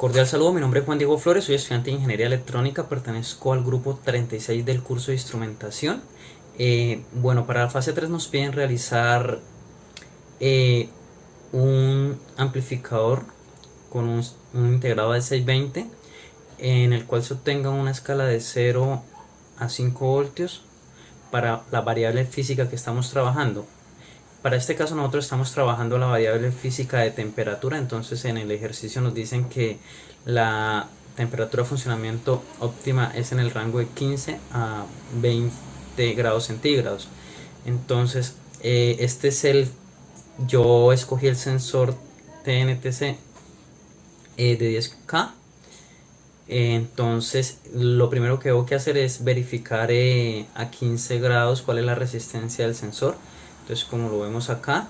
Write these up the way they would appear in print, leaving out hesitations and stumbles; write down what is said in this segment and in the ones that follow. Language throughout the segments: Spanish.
Cordial saludo, mi nombre es Juan Diego Flores, soy estudiante de Ingeniería Electrónica, pertenezco al grupo 36 del curso de instrumentación. Bueno, para la fase 3 nos piden realizar un amplificador con un integrado de 620 en el cual se obtenga una escala de 0 a 5 voltios para la variable física que estamos trabajando. Para este caso nosotros estamos trabajando la variable física de temperatura, entonces en el ejercicio nos dicen que la temperatura de funcionamiento óptima es en el rango de 15 a 20 grados centígrados. Entonces yo escogí el sensor TNTC de 10K. Entonces lo primero que tengo que hacer es verificar a 15 grados cuál es la resistencia del sensor. Entonces, como lo vemos acá,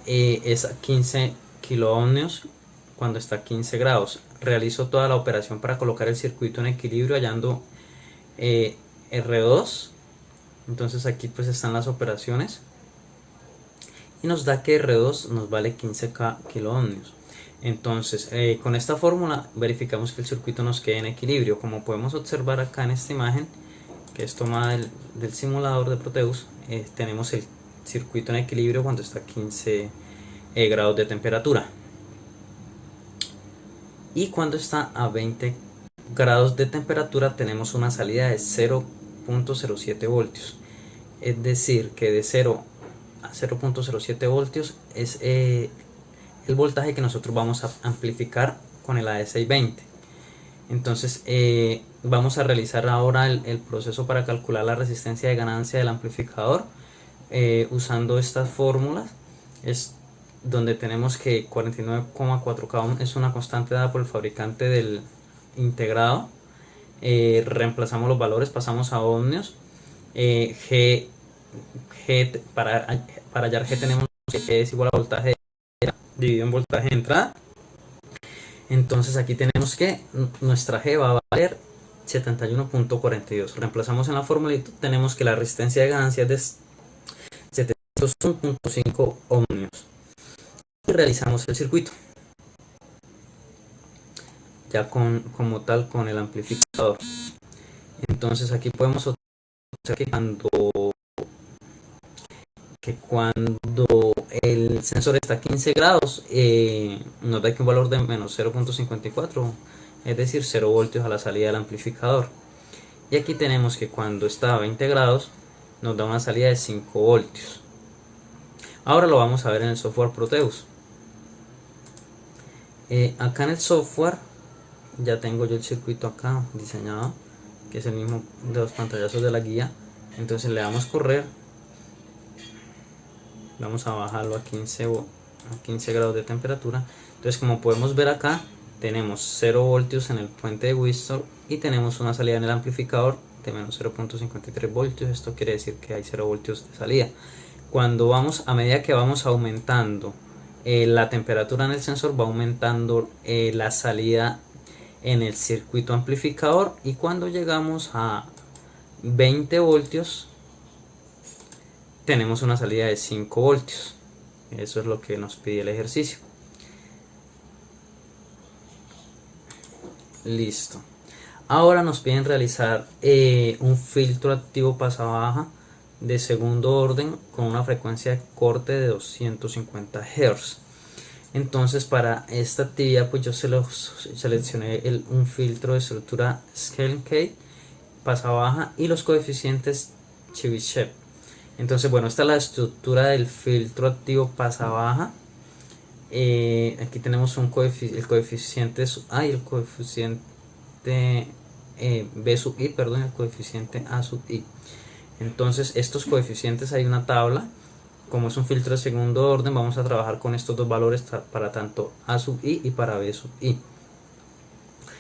es a 15 kiloohmios cuando está a 15 grados. Realizo toda la operación para colocar el circuito en equilibrio hallando R2. Entonces aquí pues están las operaciones y nos da que R2 nos vale 15 kiloohmios. Entonces con esta fórmula verificamos que el circuito nos quede en equilibrio. Como podemos observar acá en esta imagen, que es tomada del simulador de Proteus, tenemos el circuito en equilibrio cuando está a 15 grados de temperatura, y cuando está a 20 grados de temperatura tenemos una salida de 0.07 voltios. Es decir, que de 0 a 0.07 voltios es el voltaje que nosotros vamos a amplificar con el AD620. Entonces vamos a realizar ahora el proceso para calcular la resistencia de ganancia del amplificador usando estas fórmulas. Es donde tenemos que 49,4 k ohm es una constante dada por el fabricante del integrado. Reemplazamos los valores, pasamos a ohmios. Para hallar G tenemos que G es igual a voltaje dividido en voltaje de entrada. Entonces aquí tenemos que nuestra G va a valer 71.42. Reemplazamos en la fórmula y tenemos que la resistencia de ganancia es de 701.5 ohmios. Y realizamos el circuito ya como tal con el amplificador. Entonces aquí podemos observar que cuando el sensor está a 15 grados nos da que un valor de menos 0.54, es decir 0 voltios a la salida del amplificador. Y aquí tenemos que cuando está a 20 grados nos da una salida de 5 voltios. Ahora lo vamos a ver en el software Proteus. Acá en el software ya tengo yo el circuito acá diseñado, que es el mismo de los pantallazos de la guía. Entonces le damos correr, vamos a bajarlo a 15 grados de temperatura. Entonces, como podemos ver acá, tenemos 0 voltios en el puente de Wistor y tenemos una salida en el amplificador de menos 0.53 voltios. Esto quiere decir que hay 0 voltios de salida. A medida que vamos aumentando la temperatura en el sensor, va aumentando la salida en el circuito amplificador, y cuando llegamos a 20 voltios tenemos una salida de 5 voltios. Eso es lo que nos pide el ejercicio. Listo. Ahora nos piden realizar un filtro activo pasa-baja de segundo orden con una frecuencia de corte de 250 Hz. Entonces para esta actividad pues yo seleccioné un filtro de estructura Schelling-K pasa-baja y los coeficientes Chebyshev. Entonces bueno, esta es la estructura del filtro activo pasa-baja. Aquí tenemos el coeficiente A y el coeficiente B sub I, perdón, el coeficiente A sub I. Entonces estos coeficientes, hay una tabla. Como es un filtro de segundo orden, vamos a trabajar con estos dos valores para tanto A sub I y para B sub I.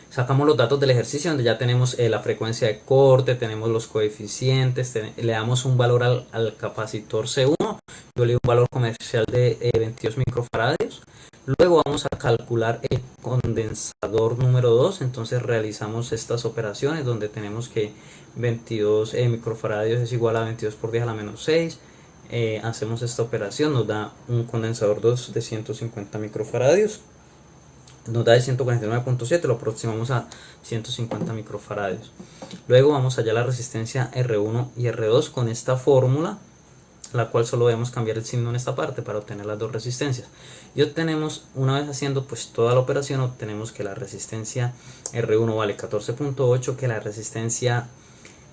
Sacamos los datos del ejercicio donde ya tenemos la frecuencia de corte, tenemos los coeficientes, le damos un valor al capacitor C1, yo le doy un valor comercial de 22 microfaradios. Luego vamos a calcular el condensador número 2, entonces realizamos estas operaciones donde tenemos que 22 microfaradios es igual a 22 por 10 a la menos 6. Hacemos esta operación, nos da un condensador 2 de 150 microfaradios. nos da el 149.7, lo aproximamos a 150 microfaradios. Luego vamos allá a la resistencia R1 y R2 con esta fórmula, la cual solo debemos cambiar el signo en esta parte para obtener las dos resistencias. Y obtenemos, una vez haciendo pues toda la operación, obtenemos que la resistencia R1 vale 14.8, que la resistencia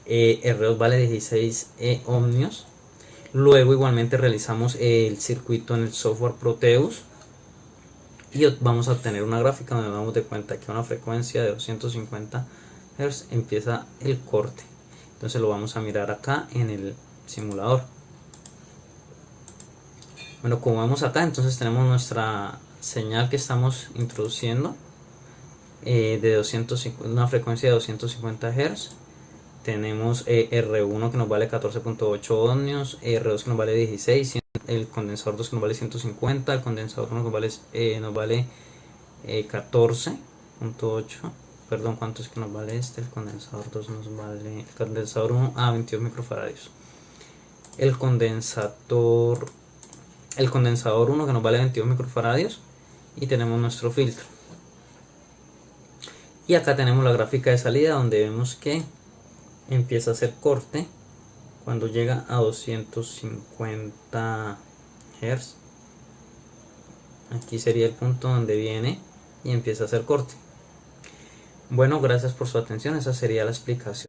R2 vale 16 ohmios. Luego igualmente realizamos el circuito en el software Proteus y vamos a obtener una gráfica donde nos damos de cuenta que a una frecuencia de 250 Hz empieza el corte. Entonces lo vamos a mirar acá en el simulador. Bueno, como vemos acá, entonces tenemos nuestra señal que estamos introduciendo de 250, una frecuencia de 250 Hz. Tenemos R1 que nos vale 14.8 ohmios, R2 que nos vale 16, el condensador 2 que nos vale 150, el condensador 1 que nos vale 14.8, perdón, ¿cuánto es que nos vale este? El condensador 2 nos vale, el condensador 1 a 22 microfaradios. El condensador 1 que nos vale 22 microfaradios y tenemos nuestro filtro. Y acá tenemos la gráfica de salida donde vemos que empieza a hacer corte cuando llega a 250 Hz. Aquí sería el punto donde viene y empieza a hacer corte. Bueno, gracias por su atención, esa sería la explicación.